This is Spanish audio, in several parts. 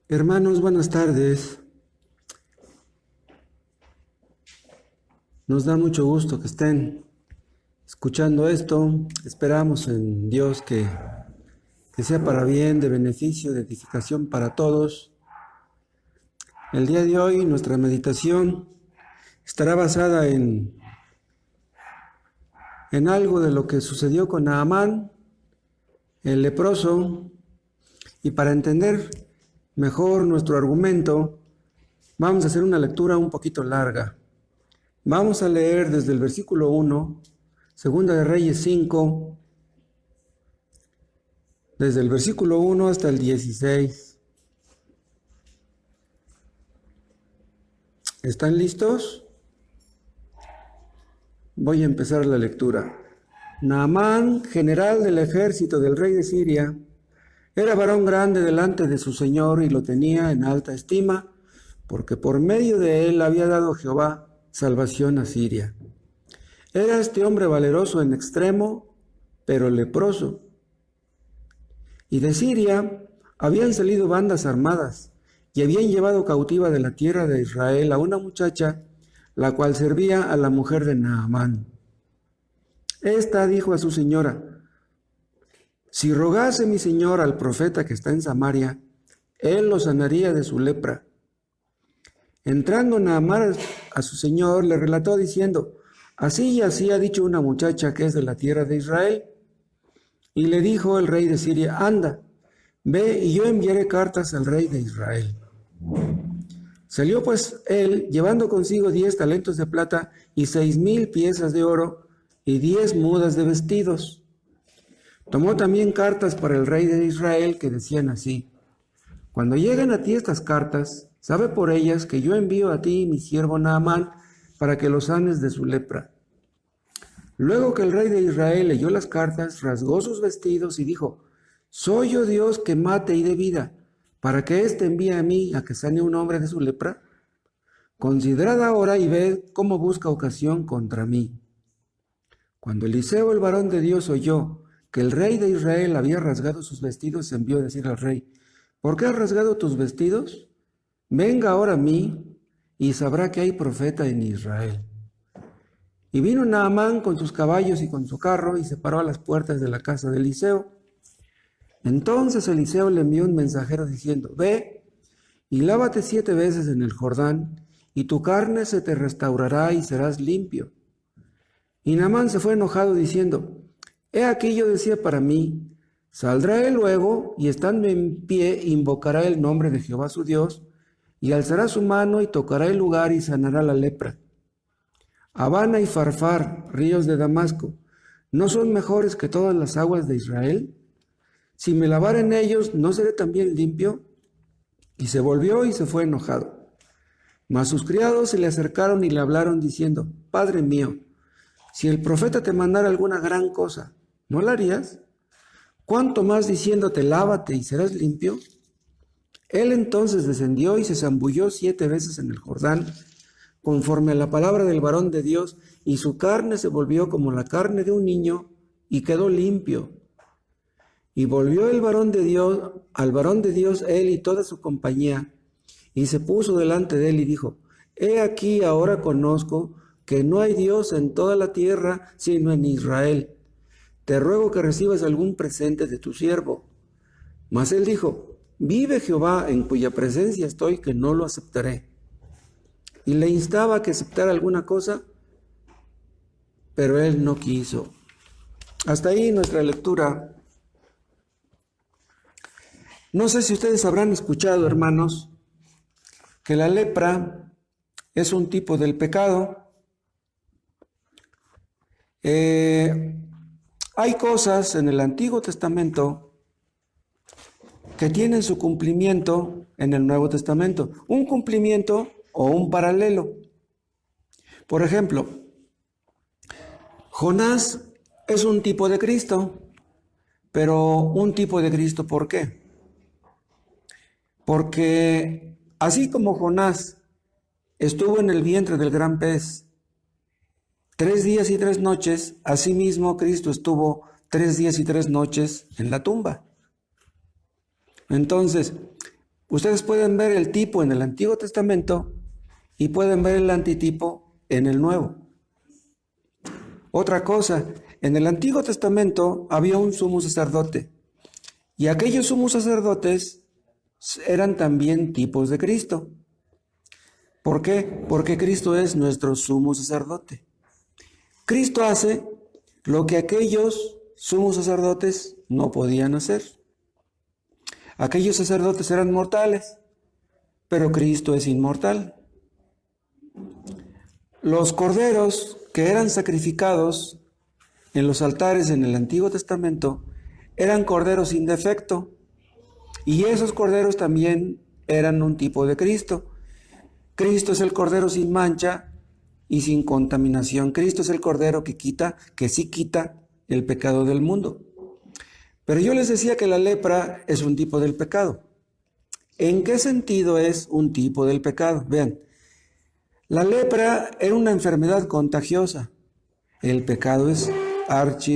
Hermanos, buenas tardes. Nos da mucho gusto que estén escuchando esto. Esperamos en Dios que sea para bien, de beneficio, de edificación para todos. El día de hoy nuestra meditación estará basada en algo de lo que sucedió con Naamán, el leproso, y para entender mejor nuestro argumento, vamos a hacer una lectura un poquito larga. Vamos a leer desde el versículo 1, Segunda de Reyes 5, desde el versículo 1 hasta el 16. ¿Están listos? Voy a empezar la lectura. Naamán, general del ejército del rey de Siria, era varón grande delante de su señor y lo tenía en alta estima, porque por medio de él había dado Jehová salvación a Siria. Era este hombre valeroso en extremo, pero leproso. Y de Siria habían salido bandas armadas y habían llevado cautiva de la tierra de Israel a una muchacha, la cual servía a la mujer de Naamán. Esta dijo a su señora: si rogase mi señor al profeta que está en Samaria, él lo sanaría de su lepra. Entrando Naamán a su señor, le relató diciendo: así y así ha dicho una muchacha que es de la tierra de Israel. Y le dijo el rey de Siria: anda, ve y yo enviaré cartas al rey de Israel. Salió pues él, llevando consigo 10 talentos de plata y 6,000 piezas de oro y 10 mudas de vestidos. Tomó también cartas para el rey de Israel que decían así: cuando lleguen a ti estas cartas, sabe por ellas que yo envío a ti mi siervo Naamán para que lo sanes de su lepra. Luego que el rey de Israel leyó las cartas, rasgó sus vestidos y dijo: ¿soy yo Dios que mate y dé vida, para que éste envíe a mí a que sane un hombre de su lepra? Considerad ahora y ved cómo busca ocasión contra mí. Cuando Eliseo, el varón de Dios, oyó que el rey de Israel había rasgado sus vestidos, envió a decir al rey: ¿por qué has rasgado tus vestidos? Venga ahora a mí y sabrá que hay profeta en Israel. Y vino Naamán con sus caballos y con su carro y se paró a las puertas de la casa de Eliseo. Entonces Eliseo le envió un mensajero diciendo: ve y lávate 7 veces en el Jordán, y tu carne se te restaurará y serás limpio. Y Naamán se fue enojado diciendo: he aquí yo decía para mí: saldrá él luego y estando en pie invocará el nombre de Jehová su Dios, y alzará su mano y tocará el lugar y sanará la lepra. Habana y Farfar, ríos de Damasco, ¿no son mejores que todas las aguas de Israel? Si me lavare en ellos, ¿no seré también limpio? Y se volvió y se fue enojado. Mas sus criados se le acercaron y le hablaron diciendo: Padre mío, si el profeta te mandara alguna gran cosa, ¿no la harías? ¿Cuánto más diciéndote: lávate y serás limpio? Él entonces descendió y se zambulló 7 veces en el Jordán, conforme a la palabra del varón de Dios, y su carne se volvió como la carne de un niño, y quedó limpio. Y volvió el varón de Dios, al varón de Dios, él y toda su compañía, y se puso delante de él y dijo: he aquí ahora conozco que no hay Dios en toda la tierra sino en Israel. Te ruego que recibas algún presente de tu siervo. Mas él dijo: vive Jehová, en cuya presencia estoy, que no lo aceptaré. Y le instaba a que aceptara alguna cosa, pero él no quiso. Hasta ahí nuestra lectura. No sé si ustedes habrán escuchado, hermanos, que la lepra es un tipo del pecado. Hay cosas en el Antiguo Testamento que tienen su cumplimiento en el Nuevo Testamento. Un cumplimiento o un paralelo. Por ejemplo, Jonás es un tipo de Cristo, pero un tipo de Cristo, ¿por qué? Porque así como Jonás estuvo en el vientre del gran pez 3 días y 3 noches, asimismo Cristo estuvo 3 días y 3 noches en la tumba. Entonces, Ustedes pueden ver el tipo en el Antiguo Testamento y pueden ver el antitipo en el Nuevo. Otra cosa, en el Antiguo Testamento había un sumo sacerdote y aquellos sumos sacerdotes eran también tipos de Cristo. ¿Por qué? Porque Cristo es nuestro sumo sacerdote. Cristo hace lo que aquellos sumos sacerdotes no podían hacer. Aquellos sacerdotes eran mortales, pero Cristo es inmortal. Los corderos que eran sacrificados en los altares en el Antiguo Testamento eran corderos sin defecto, y esos corderos también eran un tipo de Cristo. Cristo es el cordero sin mancha y sin contaminación. Cristo es el cordero que sí quita el pecado del mundo. Pero yo les decía que la lepra es un tipo del pecado. ¿En qué sentido es un tipo del pecado? Vean, la lepra era una enfermedad contagiosa. El pecado es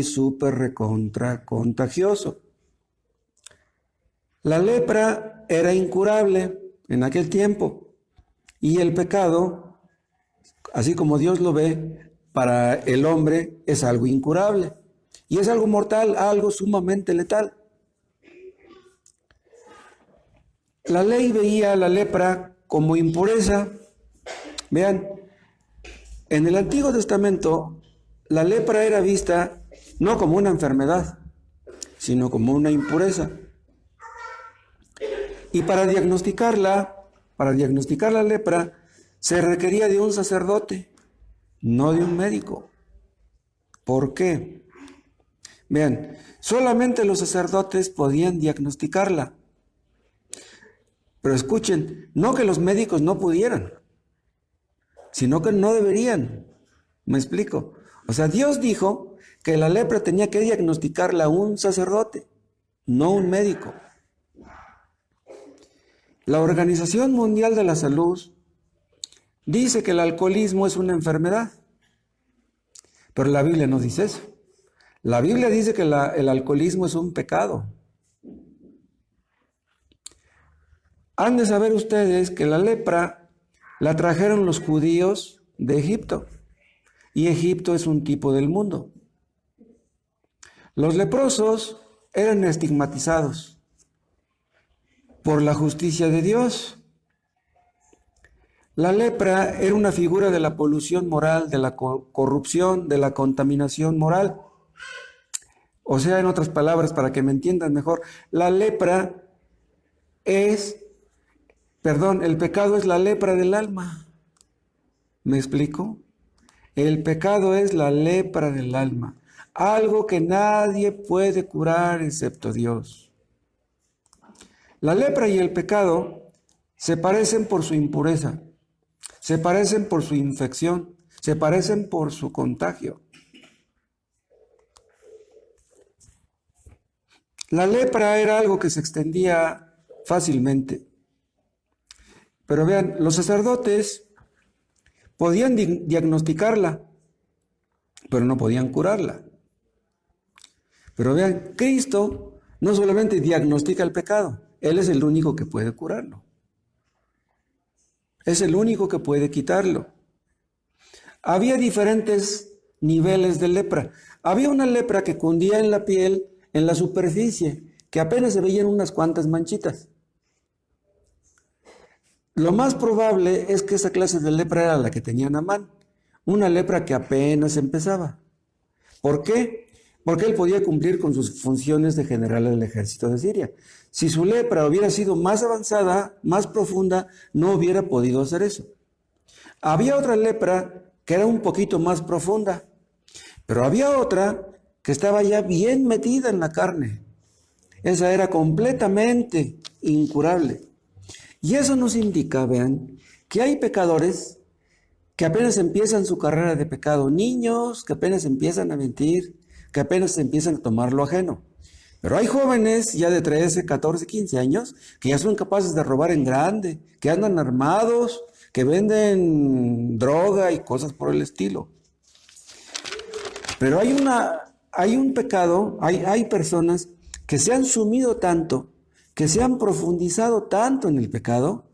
súper recontra contagioso. La lepra era incurable en aquel tiempo y el pecado, así como Dios lo ve, para el hombre es algo incurable y es algo mortal, algo sumamente letal. La ley veía la lepra como impureza. Vean, en el Antiguo Testamento la lepra era vista no como una enfermedad, sino como una impureza. Y para diagnosticar la lepra, se requería de un sacerdote, no de un médico. ¿Por qué? Vean, solamente los sacerdotes podían diagnosticarla. Pero escuchen, no que los médicos no pudieran, sino que no deberían. ¿Me explico? O sea, Dios dijo que la lepra tenía que diagnosticarla un sacerdote, no un médico. La Organización Mundial de la Salud dice que el alcoholismo es una enfermedad, pero la Biblia no dice eso. La Biblia dice que el alcoholismo es un pecado. Han de saber ustedes que la lepra la trajeron los judíos de Egipto, y Egipto es un tipo del mundo. Los leprosos eran estigmatizados por la justicia de Dios. La lepra era una figura de la polución moral, de la corrupción, de la contaminación moral. O sea, en otras palabras, para que me entiendan mejor, el pecado es la lepra del alma. ¿Me explico? El pecado es la lepra del alma, algo que nadie puede curar excepto Dios. La lepra y el pecado se parecen por su impureza, se parecen por su infección, se parecen por su contagio. La lepra era algo que se extendía fácilmente. Pero vean, los sacerdotes podían diagnosticarla, pero no podían curarla. Pero vean, Cristo no solamente diagnostica el pecado, Él es el único que puede curarlo. Es el único que puede quitarlo. Había diferentes niveles de lepra. Había una lepra que cundía en la piel, en la superficie, que apenas se veían unas cuantas manchitas. Lo más probable es que esa clase de lepra era la que tenía Naamán, una lepra que apenas empezaba. ¿Por qué? Porque él podía cumplir con sus funciones de general del ejército de Siria. Si su lepra hubiera sido más avanzada, más profunda, no hubiera podido hacer eso. Había otra lepra que era un poquito más profunda, pero había otra que estaba ya bien metida en la carne. Esa era completamente incurable. Y eso nos indica, vean, que hay pecadores que apenas empiezan su carrera de pecado, niños que apenas empiezan a mentir, que apenas empiezan a tomar lo ajeno. Pero hay jóvenes ya de 13, 14, 15 años que ya son capaces de robar en grande, que andan armados, que venden droga y cosas por el estilo. Pero hay un pecado, hay personas que se han sumido tanto, que se han profundizado tanto en el pecado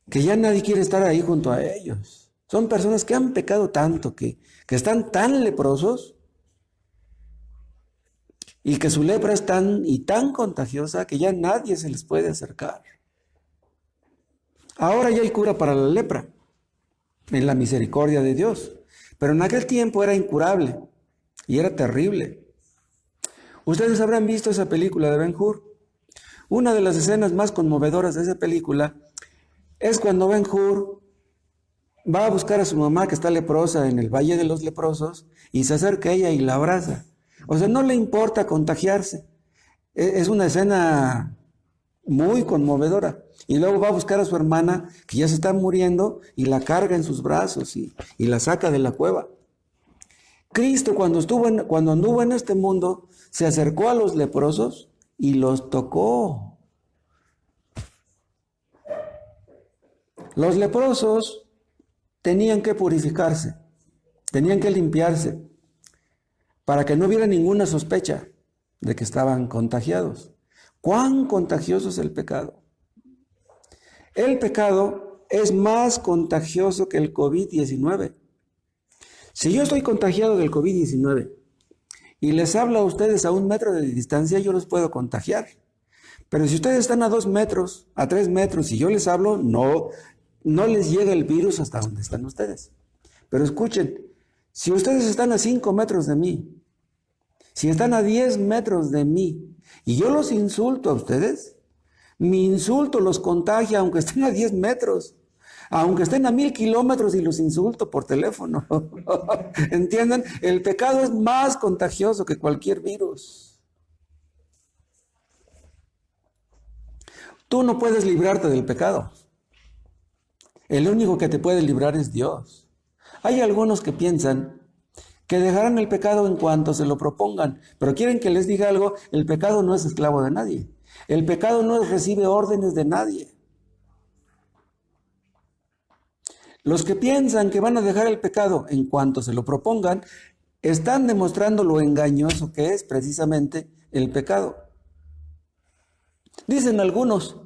que ya nadie quiere estar ahí junto a ellos. Son personas que han pecado tanto, que están tan leprosos y que su lepra es tan contagiosa que ya nadie se les puede acercar. Ahora ya hay cura para la lepra, en la misericordia de Dios. Pero en aquel tiempo era incurable y era terrible. Ustedes habrán visto esa película de Ben-Hur. Una de las escenas más conmovedoras de esa película es cuando Ben-Hur va a buscar a su mamá que está leprosa en el Valle de los Leprosos y se acerca a ella y la abraza. O sea, no le importa contagiarse. Es una escena muy conmovedora. Y luego va a buscar a su hermana que ya se está muriendo y la carga en sus brazos y la saca de la cueva. Cristo cuando anduvo en este mundo se acercó a los leprosos y los tocó. Los leprosos tenían que purificarse, tenían que limpiarse para que no hubiera ninguna sospecha de que estaban contagiados. ¿Cuán contagioso es el pecado? El pecado es más contagioso que el COVID-19. Si yo estoy contagiado del COVID-19 y les hablo a ustedes a 1 metro de distancia, yo los puedo contagiar. Pero si ustedes están a 2 metros, a 3 metros y yo les hablo, no les llega el virus hasta donde están ustedes. Pero escuchen, si ustedes están a 5 metros de mí, si están a 10 metros de mí y yo los insulto a ustedes, mi insulto los contagia aunque estén a 10 metros, aunque estén a 1000 kilómetros y los insulto por teléfono. ¿Entienden? El pecado es más contagioso que cualquier virus. Tú no puedes librarte del pecado. El único que te puede librar es Dios. Hay algunos que piensan que dejarán el pecado en cuanto se lo propongan, pero quieren que les diga algo, el pecado no es esclavo de nadie. El pecado no recibe órdenes de nadie. Los que piensan que van a dejar el pecado en cuanto se lo propongan, están demostrando lo engañoso que es precisamente el pecado. Dicen algunos,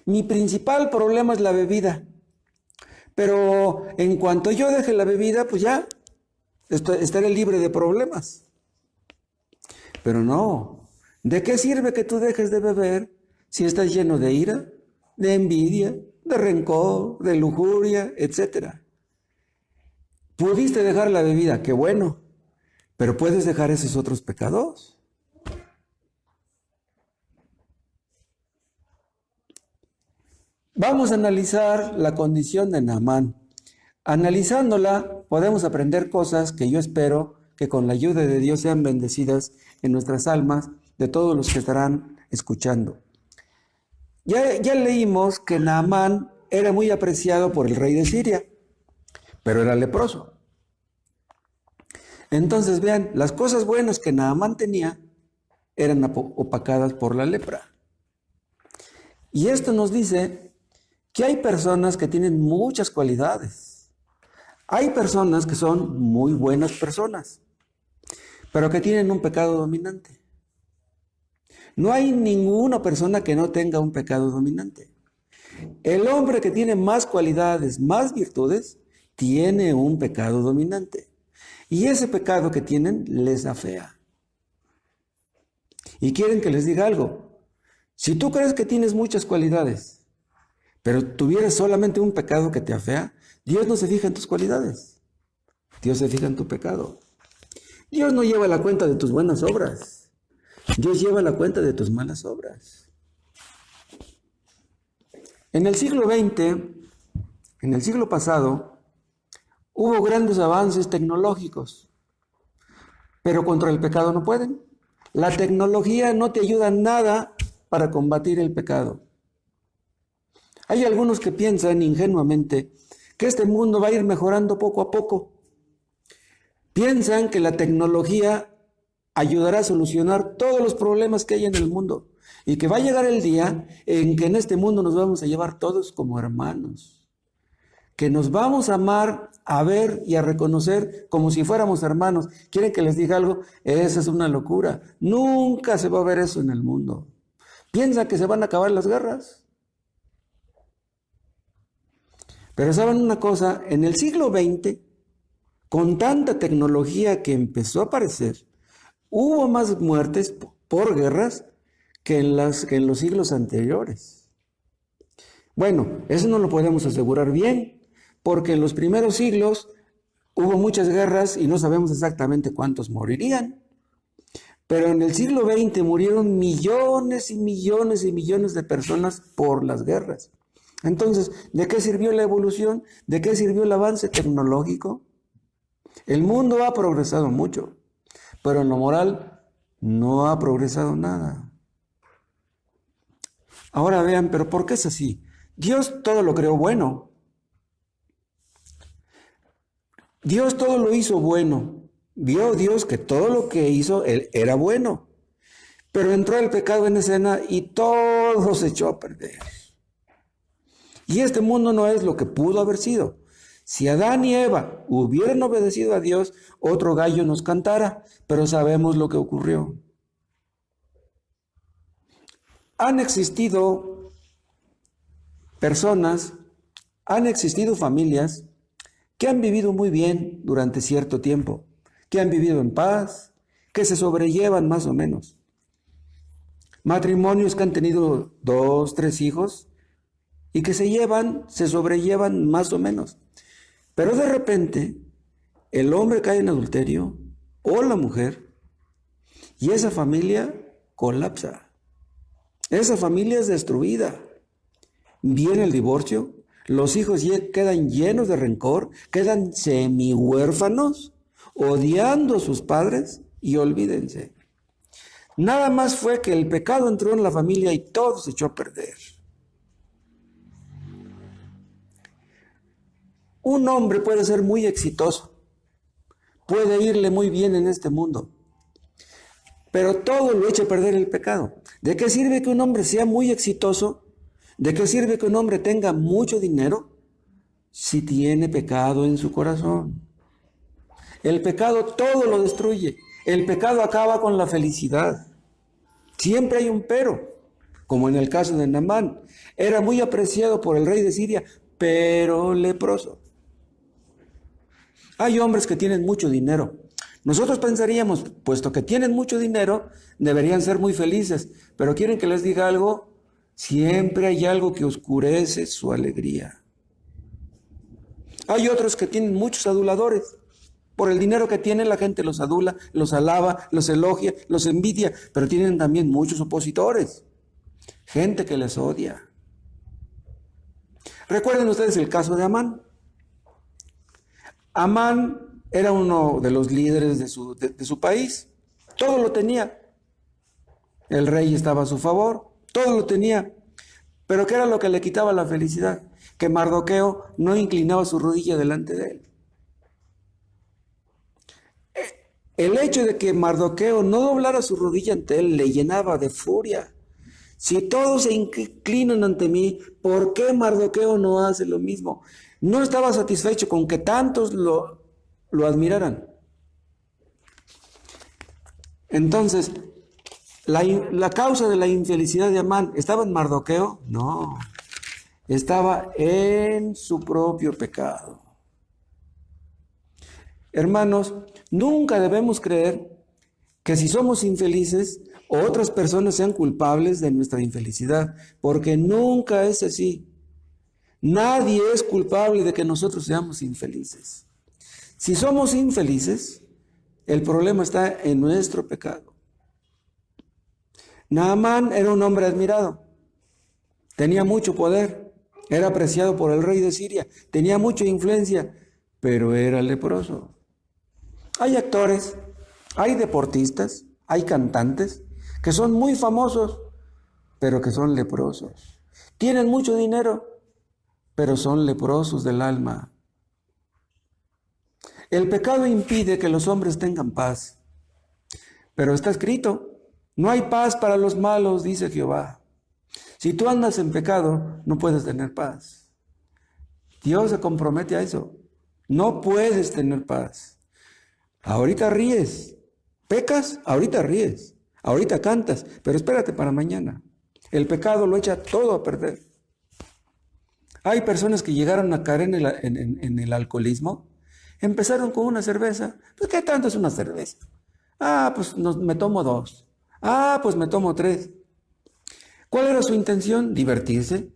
mi principal problema es la bebida, pero en cuanto yo deje la bebida, pues ya estaré libre de problemas. Pero no, ¿de qué sirve que tú dejes de beber si estás lleno de ira, de envidia, de rencor, de lujuria, etcétera? Pudiste dejar la bebida, qué bueno, pero puedes dejar esos otros pecados. Vamos a analizar la condición de Naamán. Analizándola, podemos aprender cosas que yo espero que con la ayuda de Dios sean bendecidas en nuestras almas de todos los que estarán escuchando. Ya leímos que Naamán era muy apreciado por el rey de Siria, pero era leproso. Entonces vean, las cosas buenas que Naamán tenía eran opacadas por la lepra. Y esto nos dice que hay personas que tienen muchas cualidades. Hay personas que son muy buenas personas, pero que tienen un pecado dominante. No hay ninguna persona que no tenga un pecado dominante. El hombre que tiene más cualidades, más virtudes, tiene un pecado dominante. Y ese pecado que tienen les afea. Y quieren que les diga algo. Si tú crees que tienes muchas cualidades, pero tuvieras solamente un pecado que te afea, Dios no se fija en tus cualidades. Dios se fija en tu pecado. Dios no lleva la cuenta de tus buenas obras. Dios lleva la cuenta de tus malas obras. En el siglo XX, en el siglo pasado, hubo grandes avances tecnológicos, pero contra el pecado no pueden. La tecnología no te ayuda en nada para combatir el pecado. Hay algunos que piensan ingenuamente que este mundo va a ir mejorando poco a poco. Piensan que la tecnología ayudará a solucionar todos los problemas que hay en el mundo y que va a llegar el día en que en este mundo nos vamos a llevar todos como hermanos, que nos vamos a amar, a ver y a reconocer como si fuéramos hermanos. ¿Quieren que les diga algo? Esa es una locura. Nunca se va a ver eso en el mundo. piensa que se van a acabar las guerras. Pero ¿saben una cosa? En el siglo XX, con tanta tecnología que empezó a aparecer, hubo más muertes por guerras que en los siglos anteriores. Bueno, eso no lo podemos asegurar bien, porque en los primeros siglos hubo muchas guerras y no sabemos exactamente cuántos morirían. Pero en el siglo XX murieron millones y millones y millones de personas por las guerras. Entonces, ¿de qué sirvió la evolución? ¿De qué sirvió el avance tecnológico? El mundo ha progresado mucho, pero en lo moral no ha progresado nada. Ahora vean, ¿pero por qué es así? Dios todo lo creó bueno. Dios todo lo hizo bueno. Vio Dios que todo lo que hizo él era bueno. Pero entró el pecado en escena y todo se echó a perder. Y este mundo no es lo que pudo haber sido. Si Adán y Eva hubieran obedecido a Dios, otro gallo nos cantara, pero sabemos lo que ocurrió. Han existido personas, han existido familias que han vivido muy bien durante cierto tiempo, que han vivido en paz, que se sobrellevan más o menos. Matrimonios que han tenido 2, 3 hijos y que se sobrellevan más o menos. Pero de repente, el hombre cae en adulterio o la mujer y esa familia colapsa. Esa familia es destruida. Viene el divorcio, los hijos quedan llenos de rencor, quedan semi-huérfanos, odiando a sus padres y olvídense. Nada más fue que el pecado entró en la familia y todo se echó a perder. Un hombre puede ser muy exitoso, puede irle muy bien en este mundo, pero todo lo echa a perder el pecado. ¿De qué sirve que un hombre sea muy exitoso? ¿De qué sirve que un hombre tenga mucho dinero si tiene pecado en su corazón? El pecado todo lo destruye. El pecado acaba con la felicidad. Siempre hay un pero, como en el caso de Naamán. Era muy apreciado por el rey de Siria, pero leproso. Hay hombres que tienen mucho dinero. Nosotros pensaríamos, puesto que tienen mucho dinero, deberían ser muy felices. Pero ¿quieren que les diga algo? Siempre hay algo que oscurece su alegría. Hay otros que tienen muchos aduladores. Por el dinero que tienen, la gente los adula, los alaba, los elogia, los envidia, pero tienen también muchos opositores. Gente que les odia. Recuerden ustedes el caso de Amán. Amán era uno de los líderes de su país. Todo lo tenía. El rey estaba a su favor. Todo lo tenía. Pero ¿qué era lo que le quitaba la felicidad? Que Mardoqueo no inclinaba su rodilla delante de él. El hecho de que Mardoqueo no doblara su rodilla ante él le llenaba de furia. Si todos se inclinan ante mí, ¿por qué Mardoqueo no hace lo mismo? No estaba satisfecho con que tantos lo admiraran. Entonces, la causa de la infelicidad de Amán, ¿estaba en Mardoqueo? No, estaba en su propio pecado. Hermanos, nunca debemos creer que si somos infelices, otras personas sean culpables de nuestra infelicidad, porque nunca es así. Nadie es culpable de que nosotros seamos infelices. Si somos infelices, el problema está en nuestro pecado. Naamán era un hombre admirado, tenía mucho poder, era apreciado por el rey de Siria, tenía mucha influencia, pero era leproso. Hay actores, hay deportistas, hay cantantes que son muy famosos, pero que son leprosos. Tienen mucho dinero, pero son leprosos del alma. El pecado impide que los hombres tengan paz, pero está escrito, no hay paz para los malos, dice Jehová. Si tú andas en pecado, no puedes tener paz. Dios se compromete a eso. No puedes tener paz. Ahorita ríes, pecas, ahorita ríes, ahorita cantas, pero espérate para mañana. El pecado lo echa todo a perder. Hay personas que llegaron a caer en el alcoholismo. Empezaron con una cerveza. Pues, ¿qué tanto es una cerveza? Ah, pues me tomo 2. Ah, pues me tomo 3. ¿Cuál era su intención? Divertirse.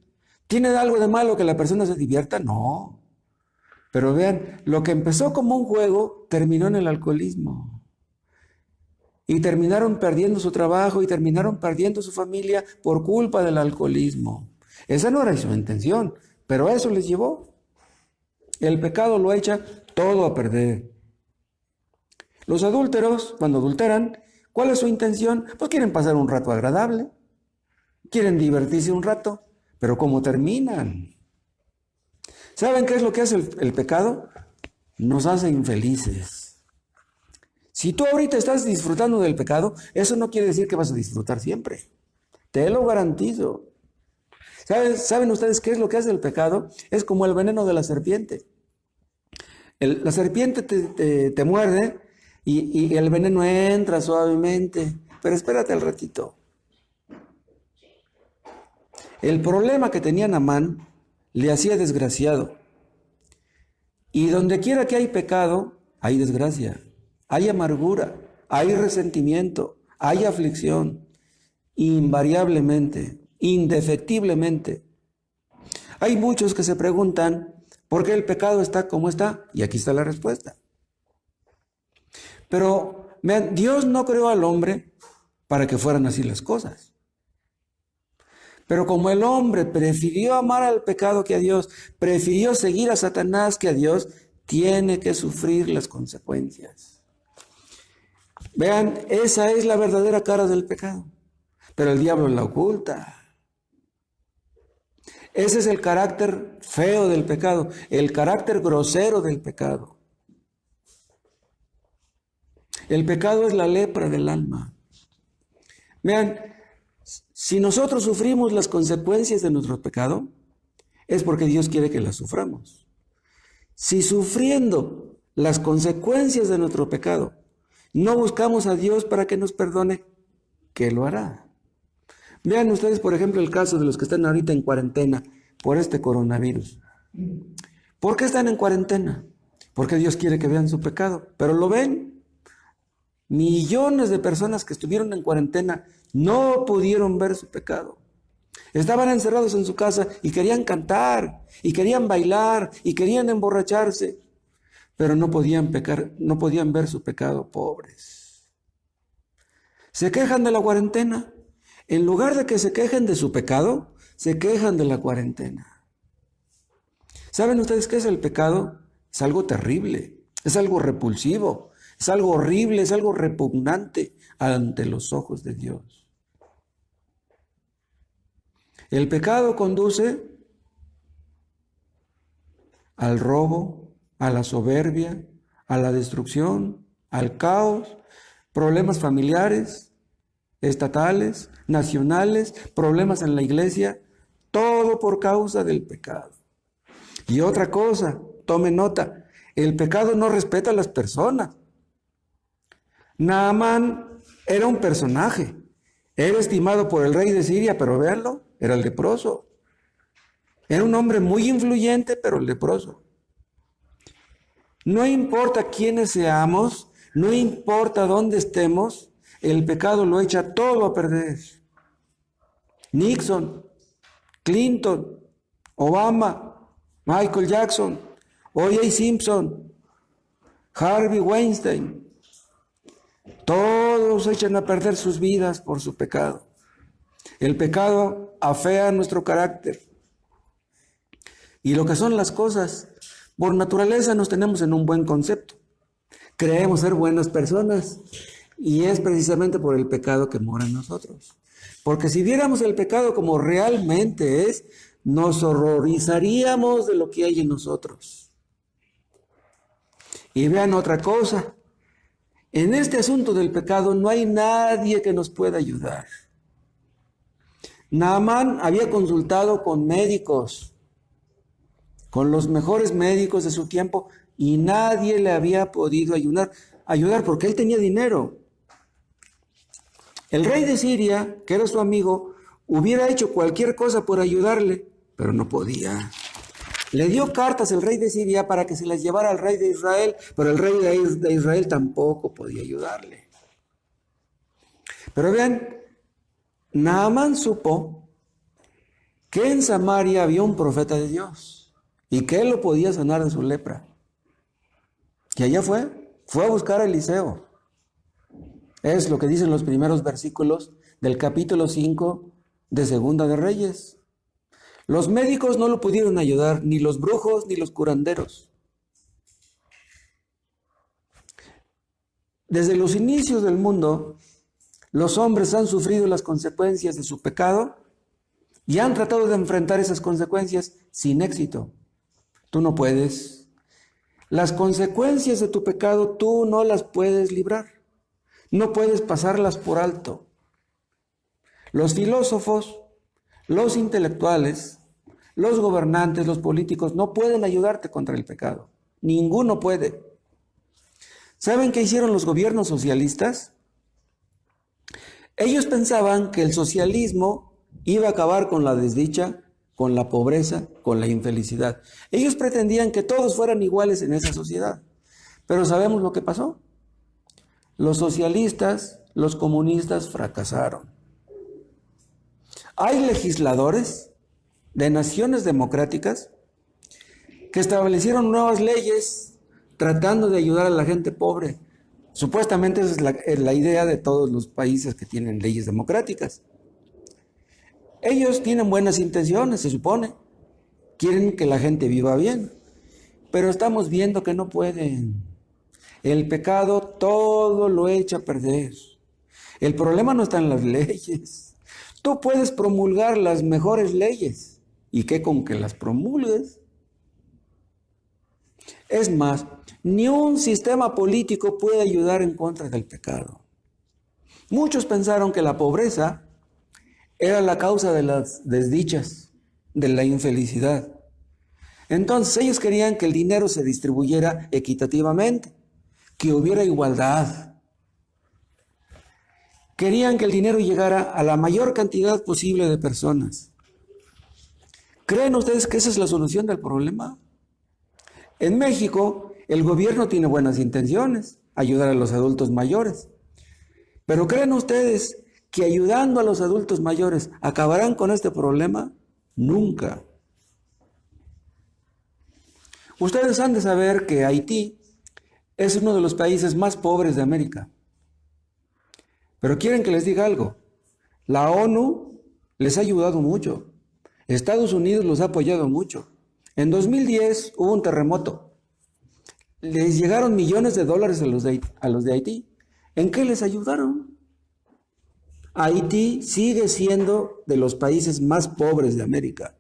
¿Tiene algo de malo que la persona se divierta? No. Pero vean, lo que empezó como un juego terminó en el alcoholismo. Y terminaron perdiendo su trabajo y terminaron perdiendo su familia por culpa del alcoholismo. Esa no era su intención, pero eso les llevó. El pecado lo echa todo a perder. Los adúlteros, cuando adulteran, ¿cuál es su intención? Pues quieren pasar un rato agradable. Quieren divertirse un rato, pero ¿cómo terminan? ¿Saben qué es lo que hace el pecado? Nos hace infelices. Si tú ahorita estás disfrutando del pecado, eso no quiere decir que vas a disfrutar siempre. Te lo garantizo. ¿Saben ustedes qué es lo que hace el pecado? Es como el veneno de la serpiente. La serpiente te muerde y el veneno entra suavemente, pero espérate al ratito. El problema que tenía Naamán le hacía desgraciado. Y donde quiera que hay pecado, hay desgracia, hay amargura, hay resentimiento, hay aflicción, invariablemente, indefectiblemente. Hay muchos que se preguntan por qué el pecado está como está, y aquí está la respuesta. Pero Dios no creó al hombre para que fueran así las cosas. Pero como el hombre prefirió amar al pecado que a Dios, prefirió seguir a Satanás que a Dios, tiene que sufrir las consecuencias. Vean, esa es la verdadera cara del pecado. Pero el diablo la oculta. Ese es el carácter feo del pecado, el carácter grosero del pecado. El pecado es la lepra del alma. Vean, si nosotros sufrimos las consecuencias de nuestro pecado, es porque Dios quiere que las suframos. Si sufriendo las consecuencias de nuestro pecado, no buscamos a Dios para que nos perdone, ¿qué lo hará? Vean ustedes, por ejemplo, el caso de los que están ahorita en cuarentena por este coronavirus. ¿Por qué están en cuarentena? Porque Dios quiere que vean su pecado, pero lo ven. Millones de personas que estuvieron en cuarentena no pudieron ver su pecado. Estaban encerrados en su casa y querían cantar, y querían bailar, y querían emborracharse, pero no podían pecar, no podían ver su pecado, pobres. Se quejan de la cuarentena. En lugar de que se quejen de su pecado, se quejan de la cuarentena. ¿Saben ustedes qué es el pecado? Es algo terrible, es algo repulsivo, es algo horrible, es algo repugnante ante los ojos de Dios. El pecado conduce al robo, a la soberbia, a la destrucción, al caos, problemas familiares, estatales, nacionales, problemas en la iglesia, todo por causa del pecado. Y otra cosa, tome nota, el pecado no respeta a las personas. Naamán era un personaje, era estimado por el rey de Siria, pero véanlo, era el leproso. Era un hombre muy influyente, pero leproso. No importa quiénes seamos, no importa dónde estemos, el pecado lo echa todo a perder. Nixon, Clinton, Obama, Michael Jackson, O.J. Simpson, Harvey Weinstein, todos echan a perder sus vidas por su pecado. El pecado afea nuestro carácter. Y lo que son las cosas, por naturaleza nos tenemos en un buen concepto. Creemos ser buenas personas y es precisamente por el pecado que mora en nosotros. Porque si viéramos el pecado como realmente es, nos horrorizaríamos de lo que hay en nosotros. Y vean otra cosa, en este asunto del pecado no hay nadie que nos pueda ayudar. Naamán había consultado con médicos, con los mejores médicos de su tiempo, y nadie le había podido ayudar porque él tenía dinero. El rey de Siria, que era su amigo, Hubiera hecho cualquier cosa por ayudarle, pero no podía. Le dio cartas el rey de Siria para que se las llevara al rey de Israel, pero el rey de Israel tampoco podía ayudarle. Pero vean, Naamán supo que en Samaria había un profeta de Dios y que él lo podía sanar de su lepra. Y allá fue a buscar a Eliseo. Es lo que dicen los primeros versículos del capítulo 5 de Segunda de Reyes. Los médicos no lo pudieron ayudar, ni los brujos ni los curanderos. Desde los inicios del mundo, los hombres han sufrido las consecuencias de su pecado y han tratado de enfrentar esas consecuencias sin éxito. Tú no puedes. Las consecuencias de tu pecado tú no las puedes librar. No puedes pasarlas por alto. Los filósofos, los intelectuales, los gobernantes, los políticos no pueden ayudarte contra el pecado. Ninguno puede. ¿Saben qué hicieron los gobiernos socialistas? Ellos pensaban que el socialismo iba a acabar con la desdicha, con la pobreza, con la infelicidad. Ellos pretendían que todos fueran iguales en esa sociedad. Pero ¿sabemos lo que pasó? Los socialistas, los comunistas fracasaron. Hay legisladores de naciones democráticas que establecieron nuevas leyes tratando de ayudar a la gente pobre. Supuestamente esa es la idea de todos los países que tienen leyes democráticas. Ellos tienen buenas intenciones, se supone. Quieren que la gente viva bien. Pero estamos viendo que no pueden. El pecado todo lo echa a perder. El problema no está en las leyes. Tú puedes promulgar las mejores leyes. ¿Y qué con que las promulgues? Es más, ni un sistema político puede ayudar en contra del pecado. Muchos pensaron que la pobreza era la causa de las desdichas, de la infelicidad. Entonces ellos querían que el dinero se distribuyera equitativamente, que hubiera igualdad. Querían que el dinero llegara a la mayor cantidad posible de personas. ¿Creen ustedes que esa es la solución del problema? En México, el gobierno tiene buenas intenciones, ayudar a los adultos mayores. Pero ¿creen ustedes que ayudando a los adultos mayores acabarán con este problema? Nunca. Ustedes han de saber que Haití es uno de los países más pobres de América. Pero quieren que les diga algo. La ONU les ha ayudado mucho. Estados Unidos los ha apoyado mucho. En 2010 hubo un terremoto. Les llegaron millones de dólares a los de Haití. ¿En qué les ayudaron? Haití sigue siendo de los países más pobres de América.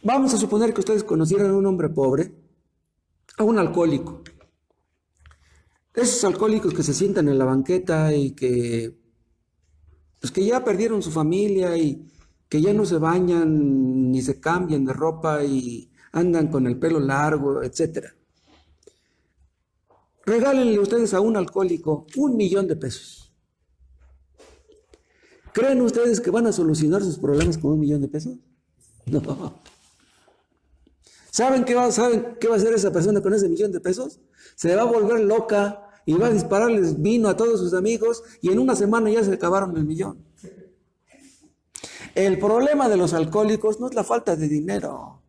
Vamos a suponer que ustedes conocieran a un hombre pobre, a un alcohólico. Esos alcohólicos que se sientan en la banqueta y que ya perdieron su familia y que ya no se bañan ni se cambian de ropa y andan con el pelo largo, etc. Regálenle ustedes a un alcohólico $1,000,000. ¿Creen ustedes que van a solucionar sus problemas con $1,000,000? No. ¿Saben qué va a hacer esa persona con ese $1,000,000? Se va a volver loca y va a dispararles vino a todos sus amigos y en una semana ya se acabaron el $1,000,000. El problema de los alcohólicos no es la falta de dinero.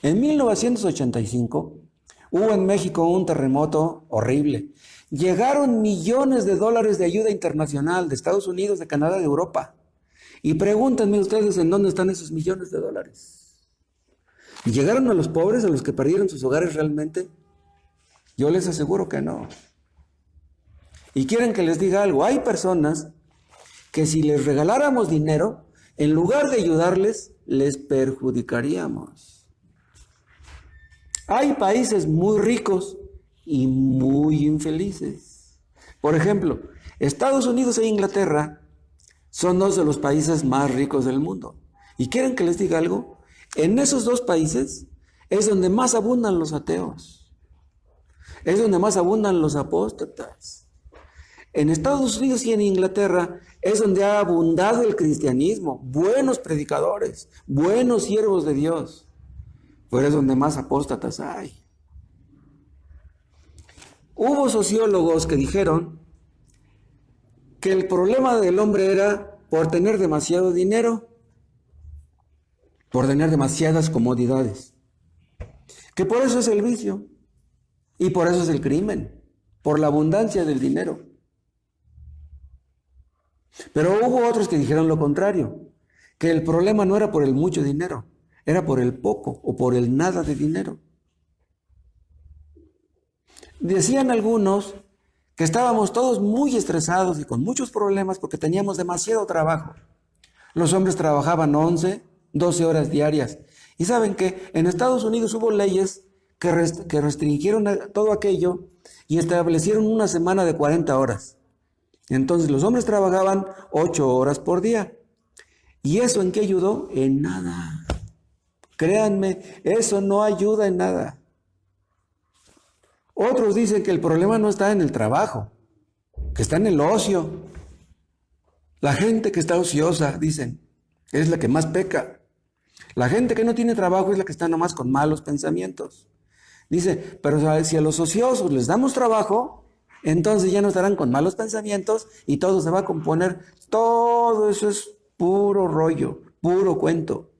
En 1985 hubo en México un terremoto horrible. Llegaron millones de dólares de ayuda internacional de Estados Unidos, de Canadá, de Europa. Y pregúntenme ustedes en dónde están esos millones de dólares. ¿Y llegaron a los pobres, a los que perdieron sus hogares realmente? Yo les aseguro que no. Y quieren que les diga algo. Hay personas que si les regaláramos dinero, en lugar de ayudarles, les perjudicaríamos. Hay países muy ricos y muy infelices. Por ejemplo, Estados Unidos e Inglaterra son dos de los países más ricos del mundo. ¿Y quieren que les diga algo? En esos dos países es donde más abundan los ateos. Es donde más abundan los apóstatas. En Estados Unidos y en Inglaterra es donde ha abundado el cristianismo, buenos predicadores, buenos siervos de Dios, pero es donde más apóstatas hay. Hubo sociólogos que dijeron que el problema del hombre era por tener demasiado dinero, por tener demasiadas comodidades, que por eso es el vicio y por eso es el crimen, por la abundancia del dinero. Pero hubo otros que dijeron lo contrario, que el problema no era por el mucho dinero, era por el poco o por el nada de dinero. Decían algunos que estábamos todos muy estresados y con muchos problemas porque teníamos demasiado trabajo. Los hombres trabajaban 11, 12 horas diarias. Y saben que en Estados Unidos hubo leyes que restringieron todo aquello y establecieron una semana de 40 horas. Entonces los hombres trabajaban 8 horas por día. ¿Y eso en qué ayudó? En nada. Créanme, eso no ayuda en nada. Otros dicen que el problema no está en el trabajo, que está en el ocio. La gente que está ociosa, dicen, es la que más peca. La gente que no tiene trabajo es la que está nomás con malos pensamientos. Dice, pero si a los ociosos les damos trabajo, entonces ya no estarán con malos pensamientos y todo se va a componer. Todo eso es puro rollo, puro cuento.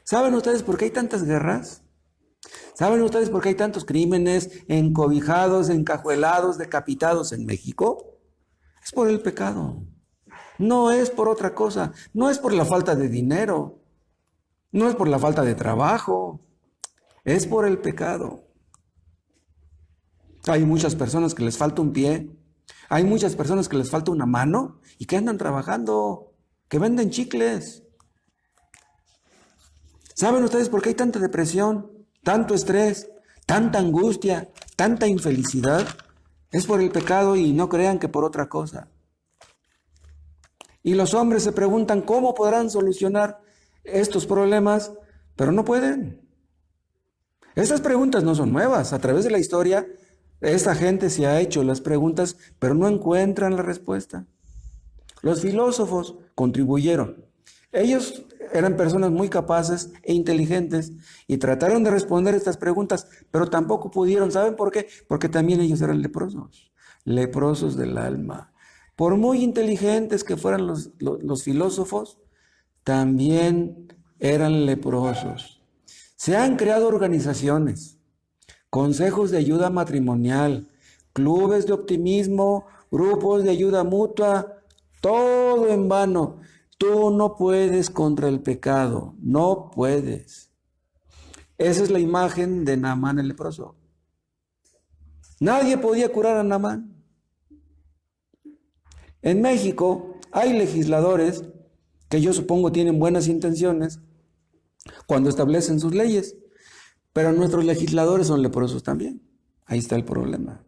¿Saben ustedes por qué hay tantas guerras? ¿Saben ustedes por qué hay tantos crímenes encobijados, encajuelados, decapitados en México? Es por el pecado. No es por otra cosa. No es por la falta de dinero. No es por la falta de trabajo. Es por el pecado. Hay muchas personas que les falta un pie. Hay muchas personas que les falta una mano y que andan trabajando, que venden chicles. ¿Saben ustedes por qué hay tanta depresión? Tanto estrés, tanta angustia, tanta infelicidad, es por el pecado y no crean que por otra cosa. Y los hombres se preguntan cómo podrán solucionar estos problemas, pero no pueden. Estas preguntas no son nuevas. A través de la historia, esta gente se ha hecho las preguntas, pero no encuentran la respuesta. Los filósofos contribuyeron. Ellos eran personas muy capaces e inteligentes y trataron de responder estas preguntas, pero tampoco pudieron. ¿Saben por qué? Porque también ellos eran leprosos, leprosos del alma. Por muy inteligentes que fueran los filósofos, también eran leprosos. Se han creado organizaciones, consejos de ayuda matrimonial, clubes de optimismo, grupos de ayuda mutua, todo en vano. Tú no puedes contra el pecado, no puedes. Esa es la imagen de Naamán el leproso. Nadie podía curar a Naamán. En México hay legisladores que yo supongo tienen buenas intenciones cuando establecen sus leyes, pero nuestros legisladores son leprosos también. Ahí está el problema.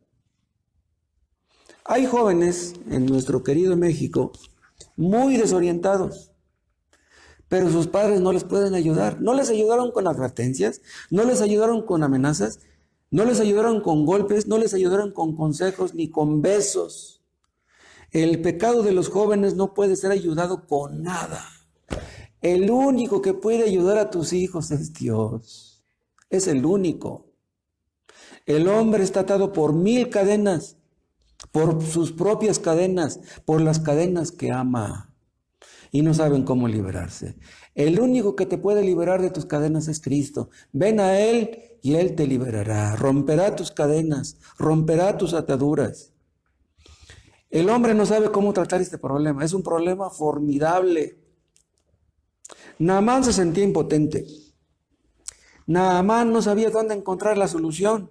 Hay jóvenes en nuestro querido México muy desorientados, pero sus padres no les pueden ayudar. No les ayudaron con advertencias, no les ayudaron con amenazas, no les ayudaron con golpes, no les ayudaron con consejos ni con besos. El pecado de los jóvenes no puede ser ayudado con nada. El único que puede ayudar a tus hijos es Dios. Es el único. El hombre está atado por 1000 cadenas, por sus propias cadenas, por las cadenas que ama, y no saben cómo liberarse. El único que te puede liberar de tus cadenas es Cristo. Ven a Él y Él te liberará, romperá tus cadenas, romperá tus ataduras. El hombre no sabe cómo tratar este problema, es un problema formidable. Naamán se sentía impotente. Naamán no sabía dónde encontrar la solución.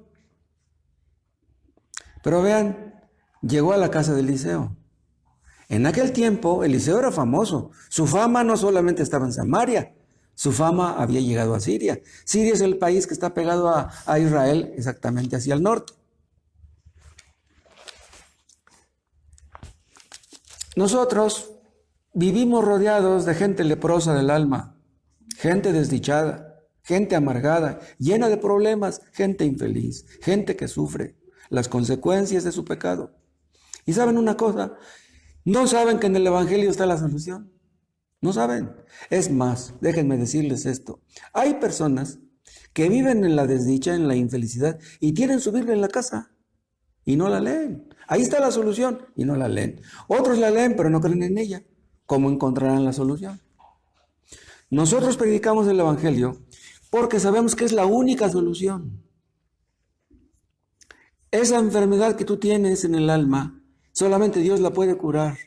Pero vean, llegó a la casa de Eliseo. En aquel tiempo, Eliseo era famoso. Su fama no solamente estaba en Samaria, su fama había llegado a Siria. Siria es el país que está pegado a Israel, exactamente hacia el norte. Nosotros vivimos rodeados de gente leprosa del alma, gente desdichada, gente amargada, llena de problemas, gente infeliz, gente que sufre las consecuencias de su pecado. Y saben una cosa, no saben que en el Evangelio está la solución. No saben. Es más, déjenme decirles esto. Hay personas que viven en la desdicha, en la infelicidad, y tienen su Biblia en la casa y no la leen. Ahí está la solución y no la leen. Otros la leen pero no creen en ella. ¿Cómo encontrarán la solución? Nosotros predicamos el Evangelio porque sabemos que es la única solución. Esa enfermedad que tú tienes en el alma, solamente Dios la puede curar.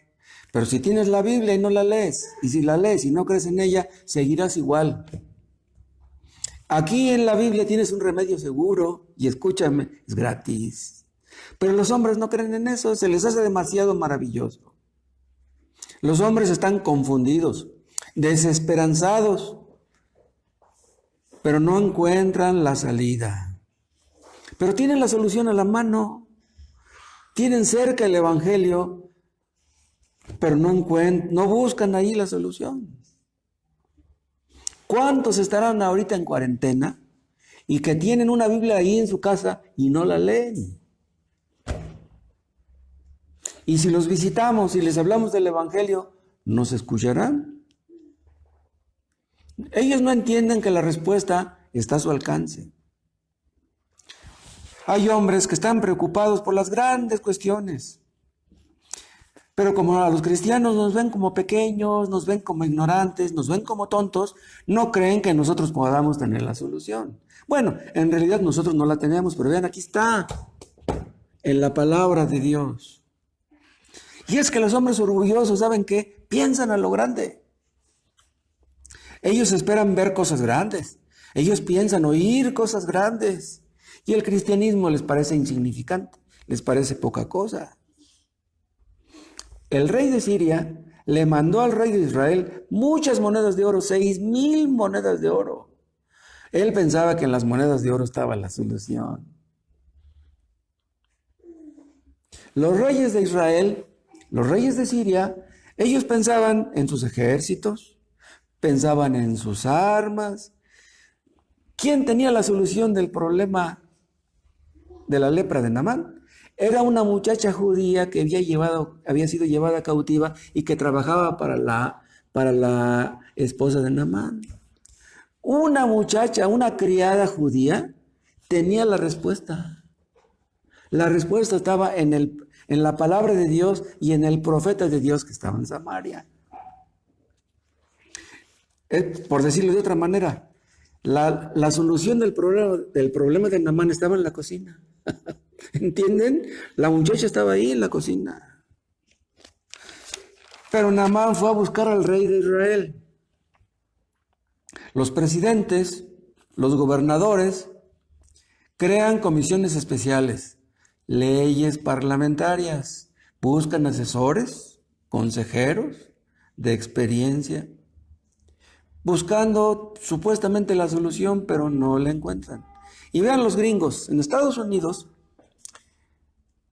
Pero si tienes la Biblia y no la lees, y si la lees y no crees en ella, seguirás igual. Aquí en la Biblia tienes un remedio seguro, y escúchame, es gratis. Pero los hombres no creen en eso, se les hace demasiado maravilloso. Los hombres están confundidos, desesperanzados, pero no encuentran la salida. Pero tienen la solución a la mano, tienen cerca el Evangelio, pero no buscan ahí la solución. ¿Cuántos estarán ahorita en cuarentena y que tienen una Biblia ahí en su casa y no la leen? Y si los visitamos y les hablamos del Evangelio, ¿nos escucharán? Ellos no entienden que la respuesta está a su alcance. Hay hombres que están preocupados por las grandes cuestiones, pero como a los cristianos nos ven como pequeños, nos ven como ignorantes, nos ven como tontos, no creen que nosotros podamos tener la solución. Bueno, en realidad nosotros no la tenemos, pero vean, aquí está, en la palabra de Dios. Y es que los hombres orgullosos, ¿saben qué? Piensan a lo grande. Ellos esperan ver cosas grandes. Ellos piensan oír cosas grandes. Y el cristianismo les parece insignificante, les parece poca cosa. El rey de Siria le mandó al rey de Israel muchas monedas de oro, 6,000 monedas de oro. Él pensaba que en las monedas de oro estaba la solución. Los reyes de Israel, los reyes de Siria, ellos pensaban en sus ejércitos, pensaban en sus armas. ¿Quién tenía la solución del problema de la lepra de Naamán? Era una muchacha judía que había sido llevada cautiva y que trabajaba para la esposa de Naamán. Una muchacha, una criada judía, tenía la respuesta. La respuesta estaba en la palabra de Dios y en el profeta de Dios que estaba en Samaria. Por decirlo de otra manera, la solución del problema de Naamán estaba en la cocina. ¿Entienden? La muchacha estaba ahí en la cocina. Pero Naamán fue a buscar al rey de Israel. Los presidentes, los gobernadores, crean comisiones especiales, leyes parlamentarias, buscan asesores, consejeros de experiencia, buscando supuestamente la solución, pero no la encuentran. Y vean los gringos, en Estados Unidos,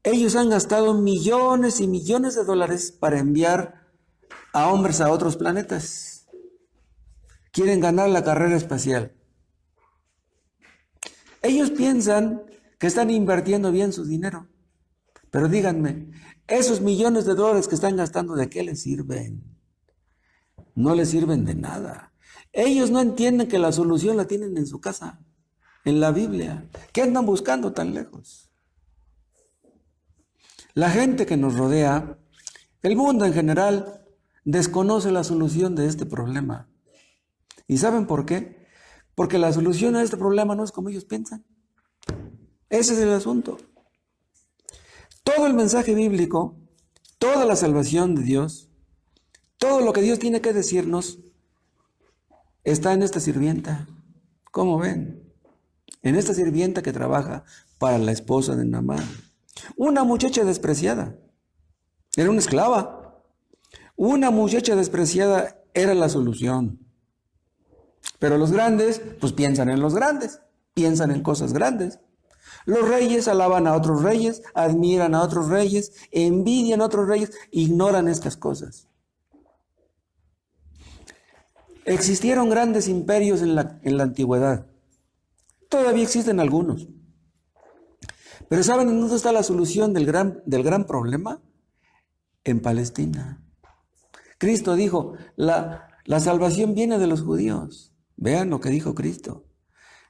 ellos han gastado millones y millones de dólares para enviar a hombres a otros planetas. Quieren ganar la carrera espacial. Ellos piensan que están invirtiendo bien su dinero. Pero díganme, esos millones de dólares que están gastando, ¿de qué les sirven? No les sirven de nada. Ellos no entienden que la solución la tienen en su casa, en la Biblia. ¿Qué andan buscando tan lejos? La gente que nos rodea, el mundo en general, desconoce la solución de este problema. ¿Y saben por qué? Porque la solución a este problema no es como ellos piensan. Ese es el asunto. Todo el mensaje bíblico, toda la salvación de Dios, todo lo que Dios tiene que decirnos, está en esta sirvienta. ¿Cómo ven? En esta sirvienta que trabaja para la esposa de Naamán. Una muchacha despreciada. Era una esclava. Una muchacha despreciada era la solución. Pero los grandes, pues piensan en los grandes, piensan en cosas grandes. Los reyes alaban a otros reyes, admiran a otros reyes, envidian a otros reyes, ignoran estas cosas. Existieron grandes imperios en la antigüedad. Todavía existen algunos. Pero ¿saben en dónde está la solución del gran problema? en Palestina. Cristo dijo, la salvación viene de los judíos. Vean lo que dijo Cristo.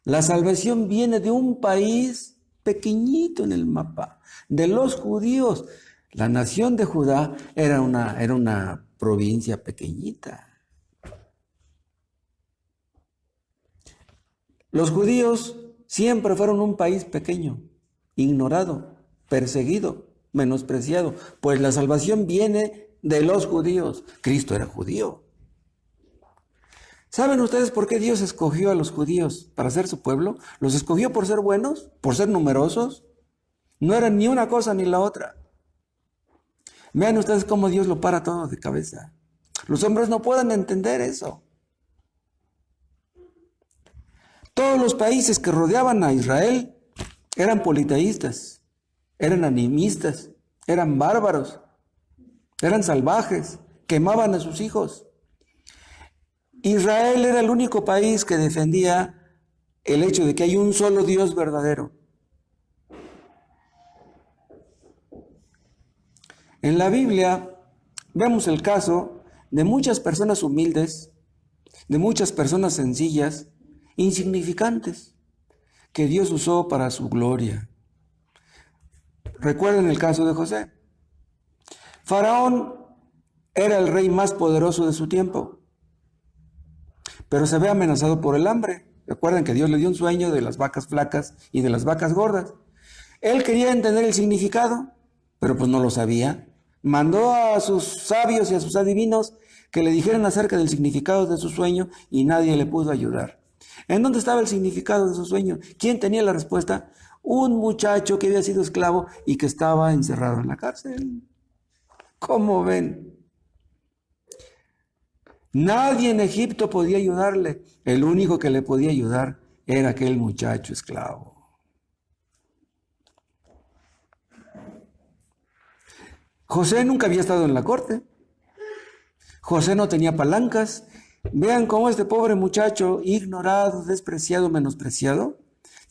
La salvación viene de un país pequeñito en el mapa, de los judíos. La nación de Judá era una provincia pequeñita. Los judíos siempre fueron un país pequeño, ignorado, perseguido, menospreciado, pues la salvación viene de los judíos. Cristo era judío. ¿Saben ustedes por qué Dios escogió a los judíos para ser su pueblo? ¿Los escogió por ser buenos? ¿Por ser numerosos? No eran ni una cosa ni la otra. Vean ustedes cómo Dios lo para todo de cabeza. Los hombres no pueden entender eso. Todos los países que rodeaban a Israel eran politeístas, eran animistas, eran bárbaros, eran salvajes, quemaban a sus hijos. Israel era el único país que defendía el hecho de que hay un solo Dios verdadero. En la Biblia vemos el caso de muchas personas humildes, de muchas personas sencillas, insignificantes, que Dios usó para su gloria. Recuerden el caso de José. Faraón era el rey más poderoso de su tiempo, pero se ve amenazado por el hambre. Recuerden que Dios le dio un sueño de las vacas flacas y de las vacas gordas. Él quería entender el significado, pero pues no lo sabía. Mandó a sus sabios y a sus adivinos que le dijeran acerca del significado de su sueño y nadie le pudo ayudar. ¿En dónde estaba el significado de su sueño? ¿Quién tenía la respuesta? Un muchacho que había sido esclavo y que estaba encerrado en la cárcel. ¿Cómo ven? Nadie en Egipto podía ayudarle. El único que le podía ayudar era aquel muchacho esclavo. José nunca había estado en la corte. José no tenía palancas. Vean cómo este pobre muchacho, ignorado, despreciado, menospreciado,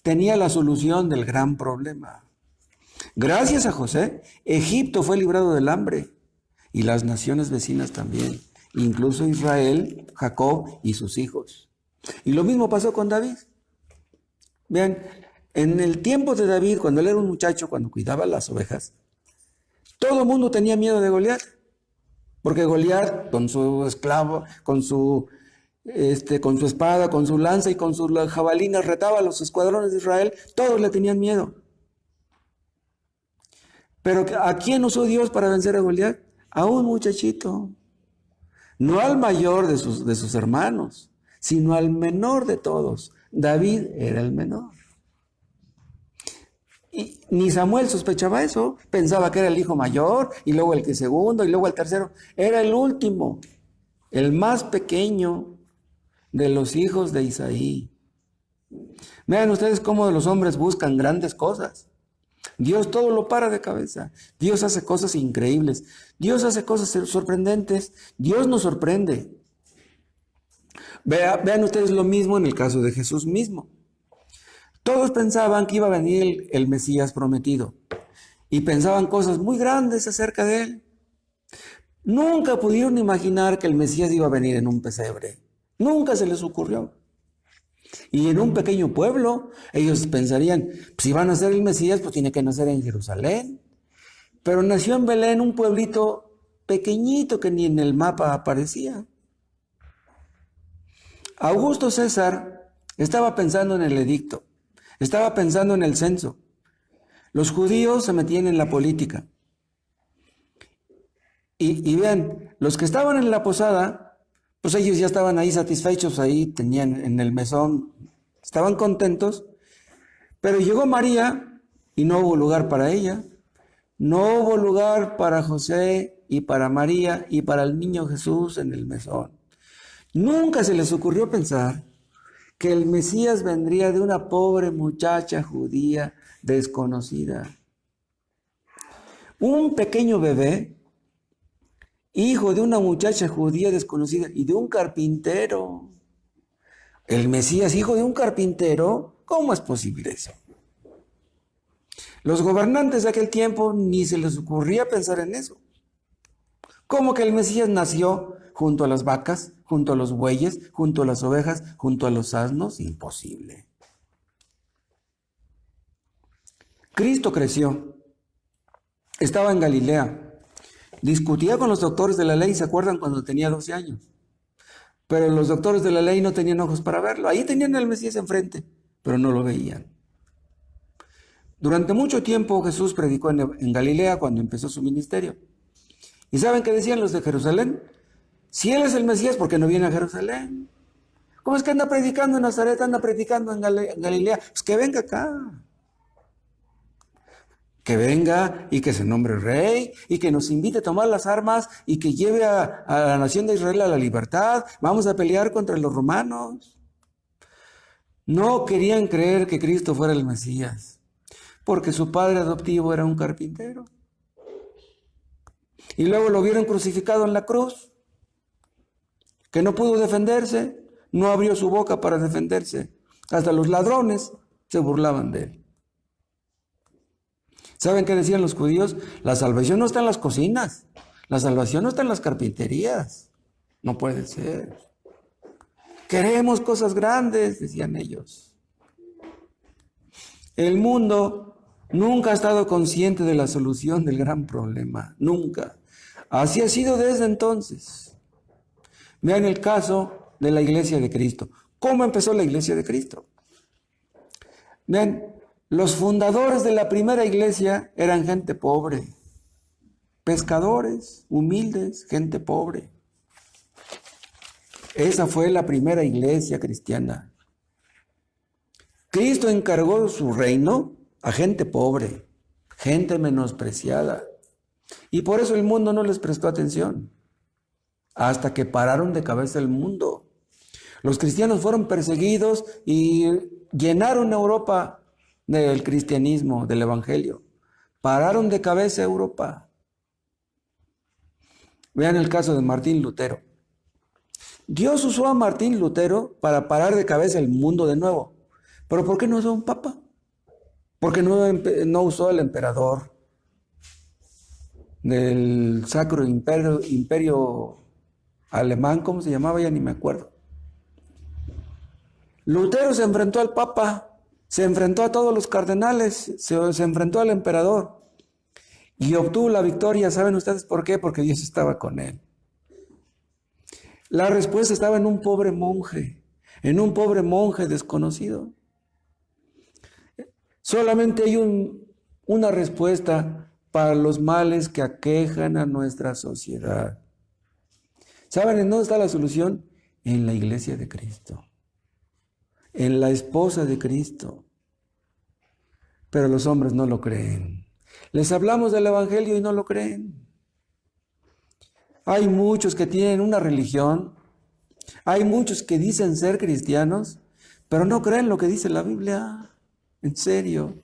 tenía la solución del gran problema. Gracias a José, Egipto fue librado del hambre y las naciones vecinas también, incluso Israel, Jacob y sus hijos. Y lo mismo pasó con David. Vean, en el tiempo de David, cuando él era un muchacho, cuando cuidaba las ovejas, todo el mundo tenía miedo de Goliat. Porque Goliat, con su esclavo, con su espada, con su lanza y con sus jabalinas, retaba a los escuadrones de Israel. Todos le tenían miedo. Pero ¿a quién usó Dios para vencer a Goliat? A un muchachito. No al mayor de sus hermanos, sino al menor de todos. David era el menor. Y ni Samuel sospechaba eso. Pensaba que era el hijo mayor, y luego el que segundo, y luego el tercero. Era el último, el más pequeño de los hijos de Isaí. Vean ustedes cómo los hombres buscan grandes cosas. Dios todo lo para de cabeza. Dios hace cosas increíbles. Dios hace cosas sorprendentes. Dios nos sorprende. Vean ustedes lo mismo en el caso de Jesús mismo. Todos pensaban que iba a venir el Mesías prometido y pensaban cosas muy grandes acerca de él. Nunca pudieron imaginar que el Mesías iba a venir en un pesebre. Nunca se les ocurrió. Y en un pequeño pueblo, ellos pensarían, si van a ser el Mesías, pues tiene que nacer en Jerusalén. Pero nació en Belén, un pueblito pequeñito que ni en el mapa aparecía. Augusto César estaba pensando en el edicto. Estaba pensando en el censo. Los judíos se metían en la política. Y vean, los que estaban en la posada, pues ellos ya estaban ahí satisfechos, ahí tenían en el mesón, estaban contentos. Pero llegó María y no hubo lugar para ella. No hubo lugar para José y para María y para el niño Jesús en el mesón. Nunca se les ocurrió pensar que el Mesías vendría de una pobre muchacha judía desconocida. Un pequeño bebé, hijo de una muchacha judía desconocida y de un carpintero. El Mesías, hijo de un carpintero, ¿cómo es posible eso? Los gobernantes de aquel tiempo ni se les ocurría pensar en eso. ¿Cómo que el Mesías nació junto a las vacas, junto a los bueyes, junto a las ovejas, junto a los asnos? Imposible. Cristo creció, estaba en Galilea, discutía con los doctores de la ley, ¿se acuerdan cuando tenía 12 años? Pero los doctores de la ley no tenían ojos para verlo. Ahí tenían al Mesías enfrente, pero no lo veían. Durante mucho tiempo Jesús predicó en Galilea cuando empezó su ministerio. ¿Y saben qué decían los de Jerusalén? Si Él es el Mesías, ¿por qué no viene a Jerusalén? ¿Cómo es que anda predicando en Nazaret, anda predicando en Galilea? Pues que venga acá. Que venga y que se nombre rey y que nos invite a tomar las armas y que lleve a la nación de Israel a la libertad. Vamos a pelear contra los romanos. No querían creer que Cristo fuera el Mesías, porque su padre adoptivo era un carpintero. Y luego lo vieron crucificado en la cruz, que no pudo defenderse, no abrió su boca para defenderse. Hasta los ladrones se burlaban de él. ¿Saben qué decían los judíos? La salvación no está en las cocinas, la salvación no está en las carpinterías. No puede ser. Queremos cosas grandes, decían ellos. El mundo nunca ha estado consciente de la solución del gran problema, nunca. Así ha sido desde entonces. Vean el caso de la Iglesia de Cristo. ¿Cómo empezó la Iglesia de Cristo? Vean, los fundadores de la primera iglesia eran gente pobre, pescadores, humildes, gente pobre. Esa fue la primera iglesia cristiana. Cristo encargó su reino a gente pobre, gente menospreciada. Y por eso el mundo no les prestó atención, hasta que pararon de cabeza el mundo. Los cristianos fueron perseguidos y llenaron Europa del cristianismo, del evangelio. Pararon de cabeza Europa. Vean el caso de Martín Lutero. Dios usó a Martín Lutero para parar de cabeza el mundo de nuevo. ¿Pero por qué no usó un papa? ¿Por qué no usó al emperador del Sacro Imperio Alemán? ¿Cómo se llamaba? Ya ni me acuerdo. Lutero se enfrentó al papa, se enfrentó a todos los cardenales, se enfrentó al emperador y obtuvo la victoria. ¿Saben ustedes por qué? Porque Dios estaba con él. La respuesta estaba en un pobre monje desconocido. Solamente hay una respuesta para los males que aquejan a nuestra sociedad. ¿Saben en dónde está la solución? En la iglesia de Cristo, en la esposa de Cristo. Pero los hombres no lo creen. Les hablamos del evangelio y no lo creen. Hay muchos que tienen una religión, hay muchos que dicen ser cristianos, pero no creen lo que dice la Biblia. En serio.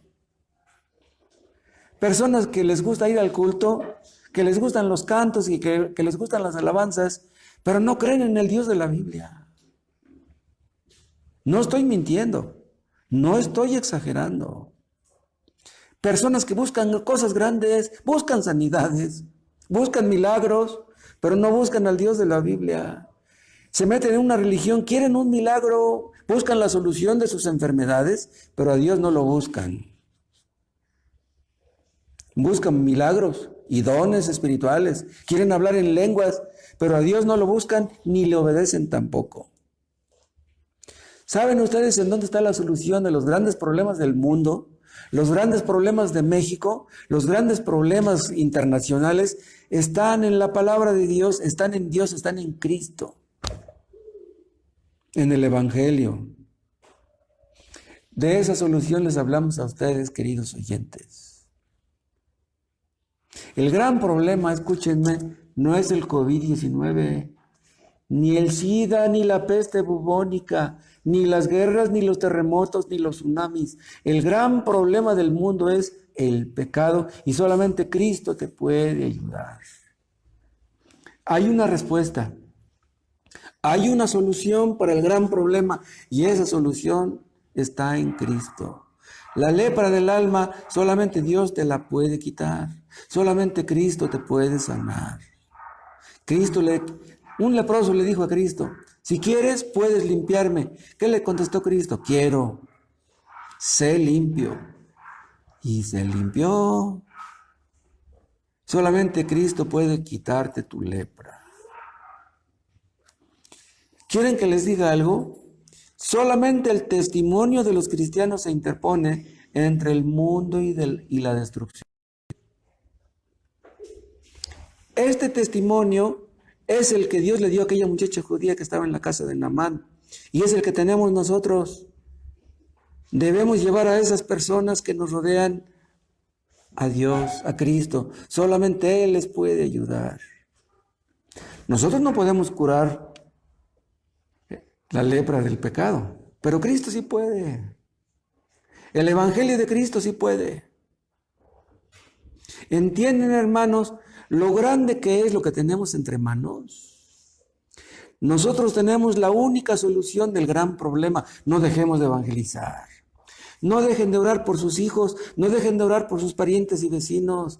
Personas que les gusta ir al culto, que les gustan los cantos y que les gustan las alabanzas, pero no creen en el Dios de la Biblia. No estoy mintiendo, no estoy exagerando. Personas que buscan cosas grandes, buscan sanidades, buscan milagros, pero no buscan al Dios de la Biblia. Se meten en una religión, quieren un milagro, buscan la solución de sus enfermedades, pero a Dios no lo buscan. Buscan milagros y dones espirituales, quieren hablar en lenguas, pero a Dios no lo buscan ni le obedecen tampoco. ¿Saben ustedes en dónde está la solución de los grandes problemas del mundo? Los grandes problemas de México, los grandes problemas internacionales están en la palabra de Dios, están en Dios, están en Cristo, en el Evangelio. De esa solución les hablamos a ustedes, queridos oyentes. El gran problema, escúchenme, no es el COVID-19, ni el SIDA, ni la peste bubónica, ni las guerras, ni los terremotos, ni los tsunamis. El gran problema del mundo es el pecado y solamente Cristo te puede ayudar. Hay una respuesta, hay una solución para el gran problema y esa solución está en Cristo. La lepra del alma solamente Dios te la puede quitar, solamente Cristo te puede sanar. Un leproso le dijo a Cristo, si quieres, puedes limpiarme. ¿Qué le contestó Cristo? Quiero, sé limpio. Y se limpió. Solamente Cristo puede quitarte tu lepra. ¿Quieren que les diga algo? Solamente el testimonio de los cristianos se interpone entre el mundo y la destrucción. Este testimonio es el que Dios le dio a aquella muchacha judía que estaba en la casa de Naamán. Y es el que tenemos nosotros. Debemos llevar a esas personas que nos rodean a Dios, a Cristo. Solamente Él les puede ayudar. Nosotros no podemos curar la lepra del pecado, pero Cristo sí puede. El Evangelio de Cristo sí puede. ¿Entienden, hermanos, lo grande que es lo que tenemos entre manos? Nosotros tenemos la única solución del gran problema. No dejemos de evangelizar. No dejen de orar por sus hijos, no dejen de orar por sus parientes y vecinos.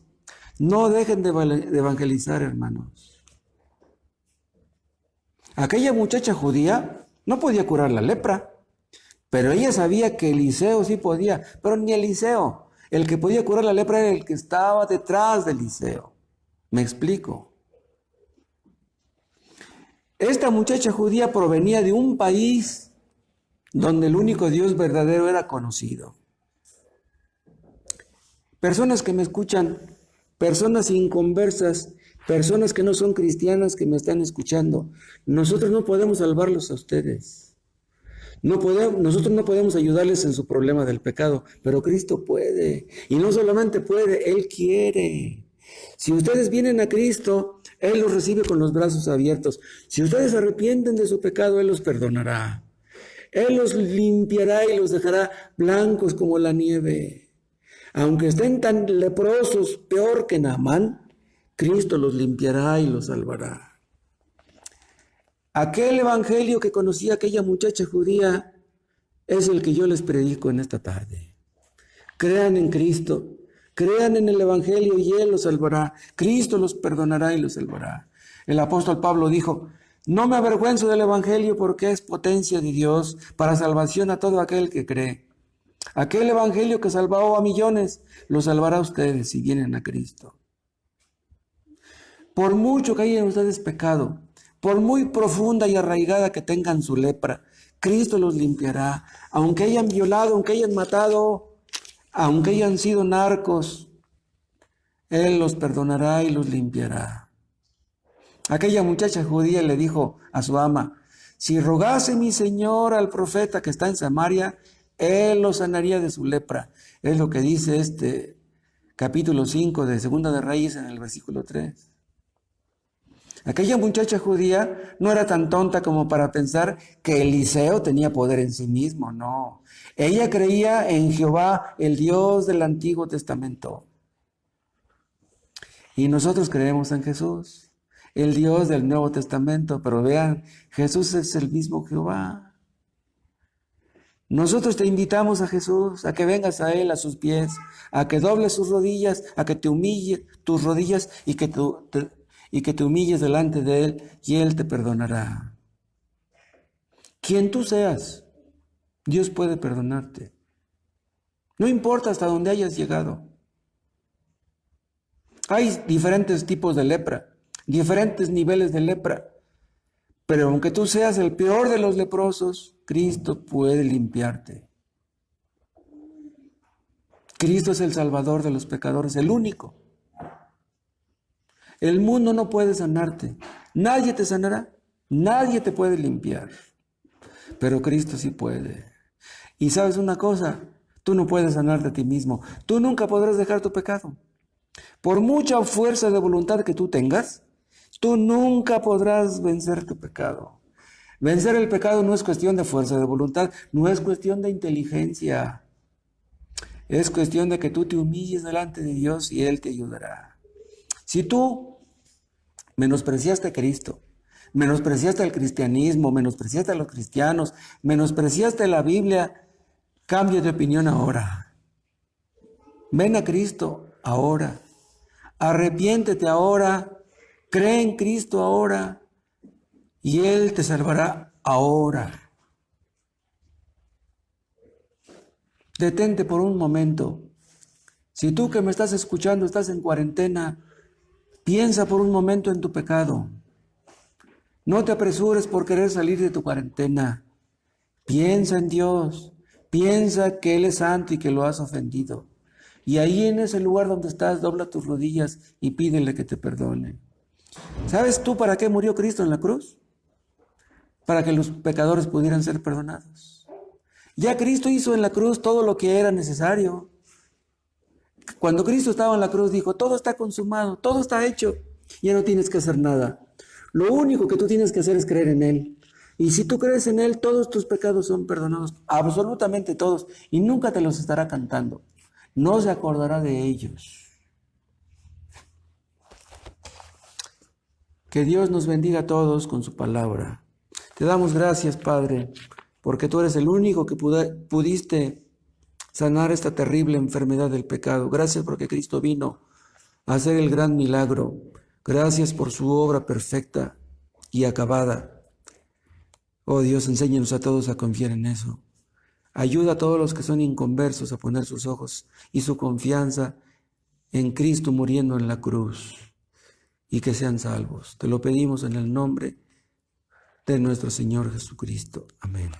No dejen de evangelizar, hermanos. Aquella muchacha judía no podía curar la lepra, pero ella sabía que Eliseo sí podía, pero ni Eliseo. El que podía curar la lepra era el que estaba detrás de Eliseo. ¿Me explico? Esta muchacha judía provenía de un país donde el único Dios verdadero era conocido. Personas que me escuchan, personas inconversas, personas que no son cristianas que me están escuchando, nosotros no podemos salvarlos a ustedes. Nosotros no podemos ayudarles en su problema del pecado, pero Cristo puede. Y no solamente puede, Él quiere. Si ustedes vienen a Cristo, Él los recibe con los brazos abiertos. Si ustedes se arrepienten de su pecado, Él los perdonará. Él los limpiará y los dejará blancos como la nieve. Aunque estén tan leprosos, peor que Naamán, Cristo los limpiará y los salvará. Aquel evangelio que conocía aquella muchacha judía es el que yo les predico en esta tarde. Crean en Cristo, crean en el evangelio y Él los salvará. Cristo los perdonará y los salvará. El apóstol Pablo dijo, no me avergüenzo del evangelio porque es potencia de Dios para salvación a todo aquel que cree. Aquel evangelio que salvó a millones, lo salvará a ustedes si vienen a Cristo. Por mucho que hayan ustedes pecado, por muy profunda y arraigada que tengan su lepra, Cristo los limpiará. Aunque hayan violado, aunque hayan matado, aunque hayan sido narcos, Él los perdonará y los limpiará. Aquella muchacha judía le dijo a su ama, si rogase mi Señor al profeta que está en Samaria, Él lo sanaría de su lepra. Es lo que dice este capítulo 5 de Segunda de Reyes en el versículo 3. Aquella muchacha judía no era tan tonta como para pensar que Eliseo tenía poder en sí mismo, no. Ella creía en Jehová, el Dios del Antiguo Testamento. Y nosotros creemos en Jesús, el Dios del Nuevo Testamento, pero vean, Jesús es el mismo Jehová. Nosotros te invitamos a Jesús, a que vengas a Él, a sus pies, a que dobles sus rodillas, a que te humille tus rodillas y que te humilles delante de Él y Él te perdonará. Quien tú seas, Dios puede perdonarte. No importa hasta dónde hayas llegado. Hay diferentes tipos de lepra, diferentes niveles de lepra. Pero aunque tú seas el peor de los leprosos, Cristo puede limpiarte. Cristo es el Salvador de los pecadores, el único. El mundo no puede sanarte. Nadie te sanará. Nadie te puede limpiar. Pero Cristo sí puede. Y sabes una cosa, tú no puedes sanarte a ti mismo. Tú nunca podrás dejar tu pecado. Por mucha fuerza de voluntad que tú tengas, tú nunca podrás vencer tu pecado. Vencer el pecado no es cuestión de fuerza de voluntad, no es cuestión de inteligencia. Es cuestión de que tú te humilles delante de Dios y Él te ayudará. Si tú menospreciaste a Cristo, menospreciaste al cristianismo, menospreciaste a los cristianos, menospreciaste la Biblia, cambia de opinión ahora. Ven a Cristo ahora. Arrepiéntete ahora Cree en Cristo ahora y Él te salvará ahora. Detente por un momento. Si tú que me estás escuchando estás en cuarentena, piensa por un momento en tu pecado. No te apresures por querer salir de tu cuarentena. Piensa en Dios. Piensa que Él es santo y que lo has ofendido. Y ahí en ese lugar donde estás, dobla tus rodillas y pídele que te perdone. ¿Sabes tú para qué murió Cristo en la cruz? Para que los pecadores pudieran ser perdonados. Ya Cristo hizo en la cruz todo lo que era necesario. Cuando Cristo estaba en la cruz dijo, todo está consumado, todo está hecho, ya no tienes que hacer nada. Lo único que tú tienes que hacer es creer en Él. Y si tú crees en Él, todos tus pecados son perdonados, absolutamente todos, y nunca te los estará cantando. No se acordará de ellos. Que Dios nos bendiga a todos con su palabra. Te damos gracias, Padre, porque tú eres el único que pudiste sanar esta terrible enfermedad del pecado. Gracias porque Cristo vino a hacer el gran milagro. Gracias por su obra perfecta y acabada. Oh Dios, enséñanos a todos a confiar en eso. Ayuda a todos los que son inconversos a poner sus ojos y su confianza en Cristo muriendo en la cruz y que sean salvos. Te lo pedimos en el nombre de nuestro Señor Jesucristo. Amén.